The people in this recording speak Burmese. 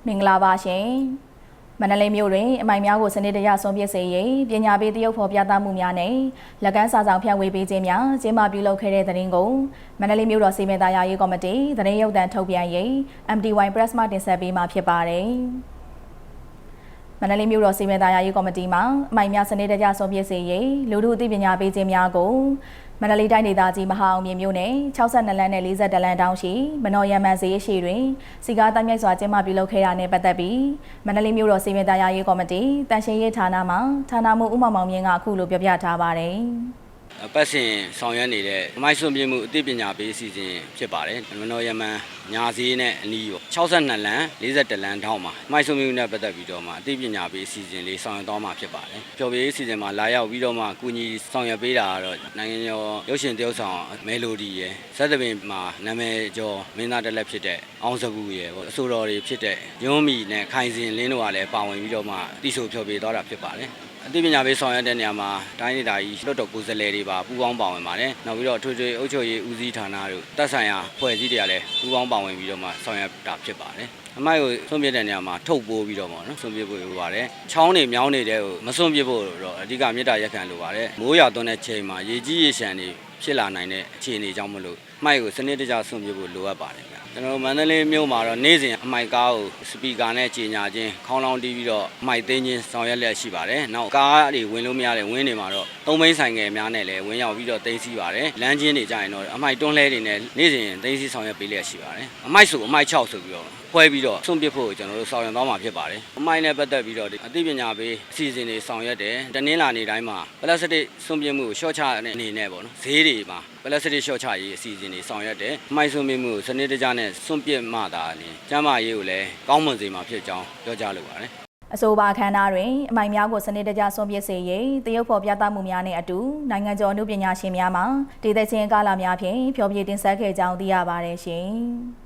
မင်္ဂလာပါရှင်မန္တလေးမြို့တွင်အမိုင်များကိုစနစ်တကျဆုံးဖြတ်စေရေးပညာပေးတရုပ်ဖော်ပြသမှုများနဲ့လက်ကမ်းစာဆောင်ဖြန့်ဝေပေးခြင်းများကျင်းပပြုလုပ်ခဲ့တဲ့သတင်းကိုမန္တလေးမြို့တော်စီမံသားရေးကော်မတီသတင်းရုပ်သံထုတ်ပြန်ရေး MTY Press မှတင်ဆက်ပေးမှာဖြစ်ပါတယ်မန္တလေးမြို့တော်စီမံသားရေးကော်မတီမှအမိုင်များစနစ်တကျဆုံးဖြတ်စေရေးလူထုအသိပညာပေးခြင်းများကိုမန္တလေးတိုင်းဒေသကြီးမဟာအောင်မြင်မြို့နယ်62လမ်းနဲ့42လမ်းတောင်းရှိမနော်ရမန်ဈေးရှိတွင်စီကားတိုင်းမြိုက်စွာကျင်းပပြုလုပ်ခဲ့တာနဲ့ပတ်သက်ပြီးမန္တလေးမြို့တော်စီမံသားရေးကော်မတီတန်ရှင်းရေးဌာနမှဌာနမှူးဦးမောင်မောင်မြင့်ကအခုလိုပြောပြထားပါတယ်ပတ်စဉ်ဆောင်ရွက်နေတဲ့မိုက်ဆွန်ပြမှုအသိပညာပေးအစီအစဉ်ဖြစ်ပါတယ်မနော်ရမန်ညာဈေးနဲ့အနီးရော62လမ်း42လမ်းထောက်မှာမိုက်ဆွန်ပြမှုနဲ့ပတ်သက်ပြီးတော့မှအသိပညာပေးအစီအစဉ်လေးဆောင်ရွက်သွားမှာဖြစ်ပါတယ်ပျော်ပြရေးအစီအစဉ်မှာလာရောက်ပြီးတော့မှကူညီဆောင်ရွက်ပေးတာကတော့နိုင်ငံတော်ရုပ်ရှင်သရုပ်ဆောင်မဲလိုဒီရယ်ဇက်သပင်မှာနာမည်ကျော်မင်းသားတစ်လက်ဖြစ်တဲ့အောင်စကူရယ်ပေါ့အဆိုတော်တွေဖြစ်တဲ့ရုံးမီနဲ့ခိုင်စင်လင်းတို့ကလည်းပါဝင်ပြီးတော့မှတိဆိုဖျော်ပြသွားတာဖြစ်ပါတယ်အသိပညာပေးဆောင်ရွက်တဲ့နေရာမှာတိုင်းဒေသကြီးလွှတ်တော်ကိုယ်စားလှယ်တွေပါပူးပေါင်းပါဝင်ပါတယ်။နောက်ပြီးတော့ထွေထွေအုပ်ချုပ်ရေးဦးစီးဌာနတို့တပ်ဆိုင်ရာဖွဲ့စည်းတွေကလည်းပူးပေါင်းပါဝင်ပြီးတော့မှဆောင်ရွက်တာဖြစ်ပါတယ်။အမိုက်ကိုဆွန့်ပစ်တဲ့နေရာမှာထုတ်ပိုးပြီးတော့ပေါ့နော်ဆွန့်ပစ်ဖို့လိုပါတယ်။ချောင်းတွေမြောင်းနေတဲ့ကိုမဆွန့်ပစ်ဖို့တော့အဓိကမေတ္တာရက်ခံလိုပါတယ်။မိုးရွာသွန်းတဲ့ချိန်မှာရေကြီးရေရှမ်းတွေဖြစ်လာနိုင်တဲ့အခြေအနေကြောင့်မလို့အမိုက်ကိုစနစ်တကျဆွန့်ပစ်ဖို့လိုအပ်ပါတယ်ကျွန်တော်မန္တလေးမြို့မှာတော့နေ့စဉ်အမိုက်ကားကိုစပီကာနဲ့ကြီးညာခြင်းခေါင်းလောင်းတီးပြီးတော့အမိုက်သိမ်းခြင်းဆောင်ရွက်လျက်ရှိပါတယ်။နောက်ကားတွေဝင်လို့မရတဲ့ဝင်းတွေမှာတော့သုံးဘိန်းဆိုင်ငယ်များနဲ့လည်းဝင်ရောက်ပြီးတော့သိမ်းဆည်းပါတယ်။လမ်းချင်းတွေကြရင်တော့အမိုက်တွန်းလှဲတွေနဲ့နေ့စဉ်သိမ်းဆည်းဆောင်ရွက်ပေးလျက်ရှိပါတယ်။အမိုက်ဆိုအမိုက်6ဆိုပြီးတော့ဖွဲပြီးတော့ဆွန့်ပစ်ဖို့ကျွန်တော်တို့ဆောင်ရွက်သွားမှာဖြစ်ပါတယ်။အမိုက်နဲ့ပတ်သက်ပြီးတော့အသိပညာပေးအစီအစဉ်တွေဆောင်ရွက်တယ်။တနင်္လာနေ့တိုင်းမှာပလတ်စတစ်ဆွန့်ပစ်မှုကိုရှော့ချတဲ့အနေနဲ့ပေါ့နော်။ဈေးတွေမှာပလတ်စတစ်ရှော့ချရေးအစီအစဉ်တွေဆောင်ရွက်တယ်။အမိုက်ဆွန့်ပစ်မှုကိုစနစ်တကျနဲ့ဆွန့်ပစ်မှသာလျှင်ကျန်းမာရေးကိုလည်းကောင်းမွန်စေမှာဖြစ်ကြောင်းပြောကြားလိုပါတယ်အဆိုပါအခမ်းအနားတွင်အမိုင်များကိုစနစ်တကျဆုံးဖြတ်စေရေးတရုတ်ဖော်ပြသမှုများနဲ့အတူနိုင်ငံကျော်အမှုပညာရှင်များမှဒေသချင်းကာလများဖြင့်ဖျော်ဖြေတင်ဆက်ခဲ့ကြောင်းသိရပါတယ်ရှင်